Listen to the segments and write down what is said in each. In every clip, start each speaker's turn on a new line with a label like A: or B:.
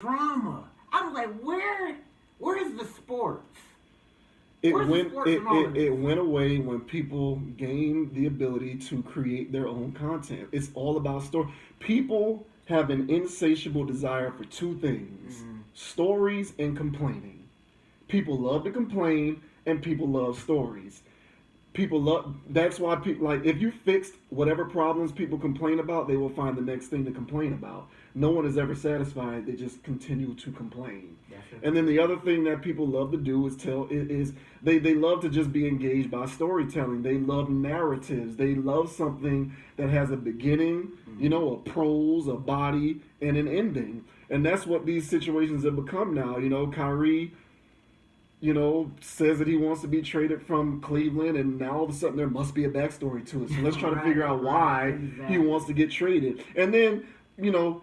A: drama. I was like, where's the sports?
B: It went away when people gained the ability to create their own content. It's all about story. People have an insatiable desire for two things: stories and complaining. People love to complain, and people love stories. People love. That's why people like if you fixed whatever problems people complain about, they will find the next thing to complain about. No one is ever satisfied. They just continue to complain. And then the other thing that people love to do is they love to just be engaged by storytelling. They love narratives. They love something that has a beginning, a prose, a body, and an ending. And that's what these situations have become now. Kyrie, says that he wants to be traded from Cleveland, and now all of a sudden there must be a backstory to it. So let's try to figure out why he wants to get traded. And then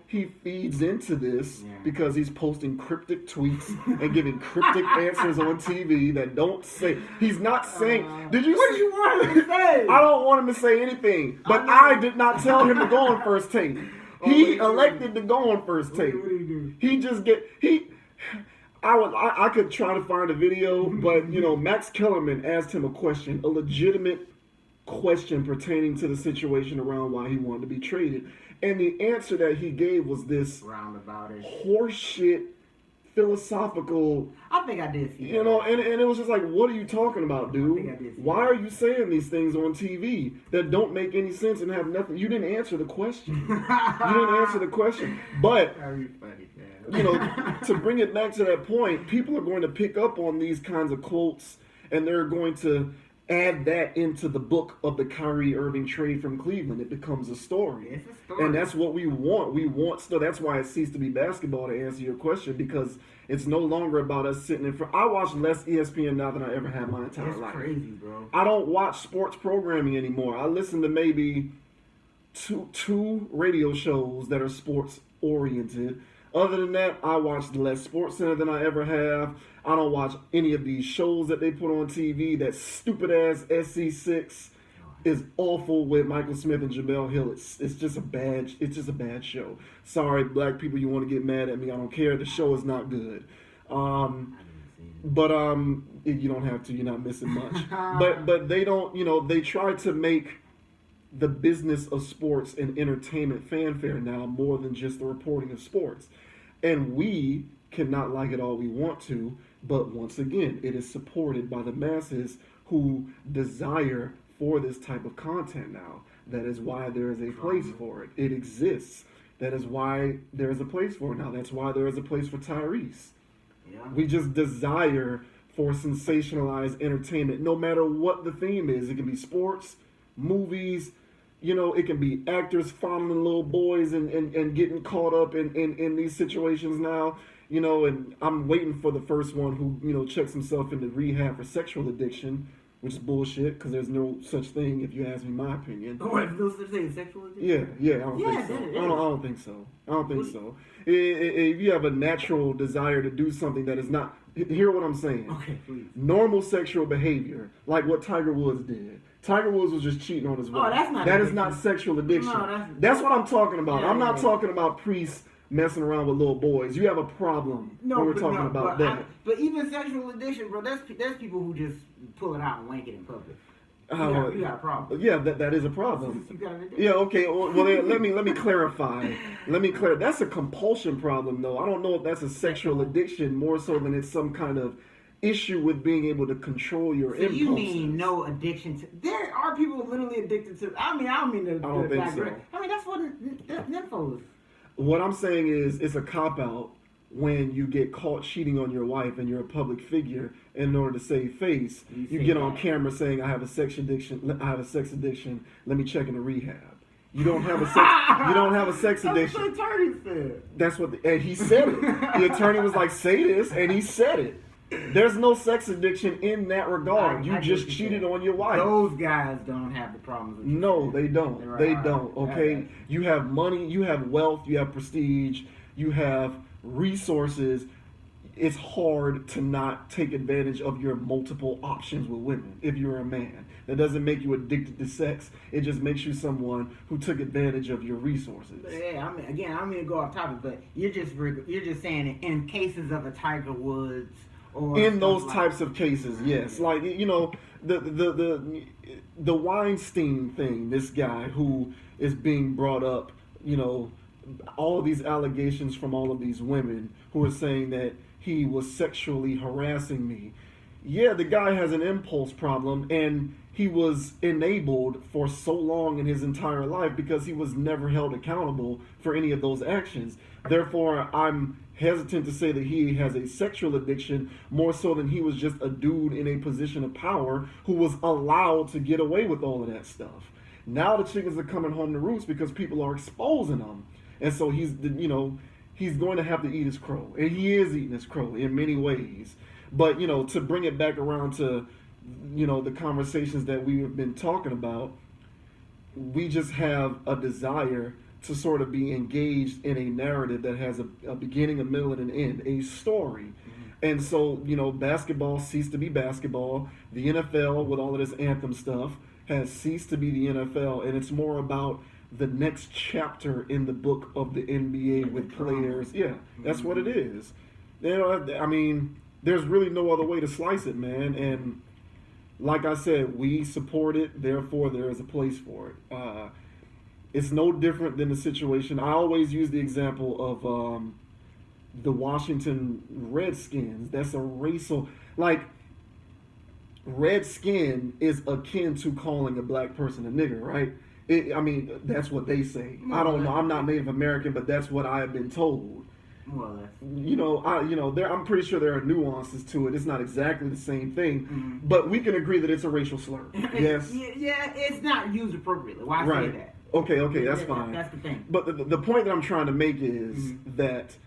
B: he feeds into this because he's posting cryptic tweets and giving cryptic answers on TV that don't say. He's not saying.
A: What do you want him to say?
B: I don't want him to say anything. But I did not tell him to go on First Take. He elected to go on First Take.
A: What did he do?
B: He just I could try to find a video, but Max Kellerman asked him a question, a legitimate question pertaining to the situation around why he wanted to be traded. And the answer that he gave was this horseshit philosophical.
A: I think I did see
B: that. And it was just like, what are you talking about, dude? Why are you saying these things on TV that don't make any sense and have nothing? You didn't answer the question. But
A: very funny, man.
B: To bring it back to that point, people are going to pick up on these kinds of quotes, and they're going to add that into the book of the Kyrie Irving trade from Cleveland. It becomes a story.
A: It's a story.
B: And that's what we want. So that's why it ceased to be basketball, to answer your question, because it's no longer about us sitting in front. I watch less ESPN now than I ever have my entire life.
A: It's crazy, bro.
B: I don't watch sports programming anymore. I listen to maybe two radio shows that are sports oriented. Other than that, I watch less Sports Center than I ever have. I don't watch any of these shows that they put on TV. That stupid ass SC6 is awful with Michael Smith and Jamel Hill. It's just a bad show. Sorry, black people, you want to get mad at me? I don't care. The show is not good. But you don't have to. You're not missing much. but they don't. They try to make the business of sports and entertainment fanfare now more than just the reporting of sports. And we cannot like it all we want to, but once again, it is supported by the masses who desire for this type of content now. That is why there is a place for it. It exists. That is why there is a place for it now. That's why there is a place for Tyrese.
A: Yeah.
B: We just desire for sensationalized entertainment, no matter what the theme is. It can be sports, movies, it can be actors fondling little boys and getting caught up in these situations now. And I'm waiting for the first one who, checks himself into rehab for sexual addiction, which is bullshit, because there's no such thing, if you ask me my opinion.
A: Oh, there's no such thing as sexual addiction?
B: Yeah, I don't think so. I don't think so. I don't think so. If you have a natural desire to do something that is not, hear what I'm saying.
A: Okay, please.
B: Normal sexual behavior, like what Tiger Woods did. Tiger Woods was just cheating on his wife.
A: Oh, that's not
B: That is not sexual addiction.
A: No,
B: that's what I'm talking about.
A: Yeah,
B: I'm not talking about priests messing around with little boys. You have a problem when we're talking about that.
A: But even sexual addiction, bro, there's people who just pull it out and wank it in public. You got a problem.
B: Yeah, that is a problem.
A: You got an addiction.
B: Yeah, okay. Well, let me clarify. That's a compulsion problem, though. I don't know if that's a sexual addiction more so than it's some kind of issue with being able to control your impulses.
A: You mean no addiction to? There are people literally addicted to. I don't mean to.
B: I don't think so.
A: I mean that's what nympho is.
B: What I'm saying is, it's a cop out when you get caught cheating on your wife and you're a public figure. And in order to save face, you get on camera saying, "I have a sex addiction. Let me check into rehab." You don't have a sex. You don't have a sex addiction.
A: That's what the attorney said.
B: That's what, and he said it. The attorney was like, "Say this," and he said it. There's no sex addiction in that regard. You just cheated on your wife.
A: Those guys don't have the problems.
B: No, they don't. They don't. Okay, you have money, you have wealth, you have prestige, you have resources. it's hard to not take advantage of your multiple options with women if you're a man. That doesn't make you addicted to sex. It just makes you someone who took advantage of your resources.
A: But yeah, I don't mean to go off topic, but you're just saying in cases of a Tiger Woods or
B: in those types of cases, yes. Like, you know, the Weinstein thing. This guy who is being brought up, you know, all of these allegations from all of these women who are saying that he was sexually harassing me. Yeah, the guy has an impulse problem, and he was enabled for so long in his entire life because he was never held accountable for any of those actions. Therefore, I'm hesitant to say that he has a sexual addiction more so than he was just a dude in a position of power who was allowed to get away with all of that stuff. Now the chickens are coming home to roost because people are exposing them. And so he's going to have to eat his crow. And he is eating his crow in many ways. But, you know, to bring it back around to, you know, the conversations that we have been talking about, we just have a desire to sort of be engaged in a narrative that has a beginning, a middle, and an end, a story. Mm-hmm. And so, you know, basketball ceased to be basketball. The NFL, with all of this anthem stuff, has ceased to be the NFL. And it's more about the next chapter in the book of the NBA with players. Yeah, that's what it is. You know, I mean, there's really no other way to slice it, man. And like I said, we support it. Therefore, there is a place for it. It's no different than the situation. I always use the example of the Washington Redskins. That's a racial, like, red skin is akin to calling a black person a nigger, right? I mean, that's what they say. I don't know. I'm not Native American, but that's what I have been told.
A: Well,
B: you know, I'm pretty sure there are nuances to it. It's not exactly the same thing, but we can agree that it's a racial slur. Yes.
A: Yeah, it's not used appropriately. Why say that?
B: Okay, that's fine.
A: That's the thing.
B: But the point that I'm trying to make is that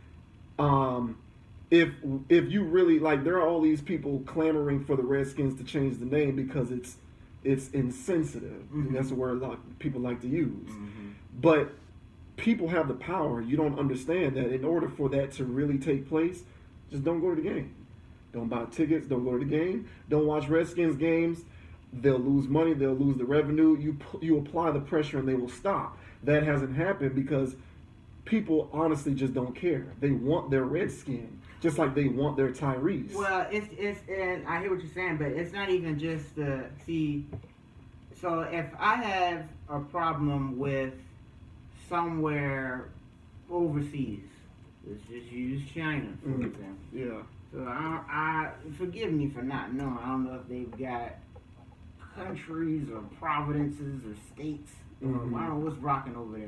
B: if you really, like, there are all these people clamoring for the Redskins to change the name because it's insensitive. That's a word a lot of people like to use. But people have the power. You don't understand that in order for that to really take place, just don't go to the game. Don't buy tickets. Don't go to the game. Don't watch Redskins games. They'll lose money. They'll lose the revenue. You apply the pressure and they will stop. That hasn't happened because people honestly just don't care. They want their Redskin just like they want their Tyrese.
A: Well, it's and I hear what you're saying, but it's not even just see. So if I have a problem with somewhere overseas, let's just use China for example.
B: Yeah.
A: So I forgive me for not knowing. I don't know if they've got countries or provinces or states. I don't know what's rocking over there.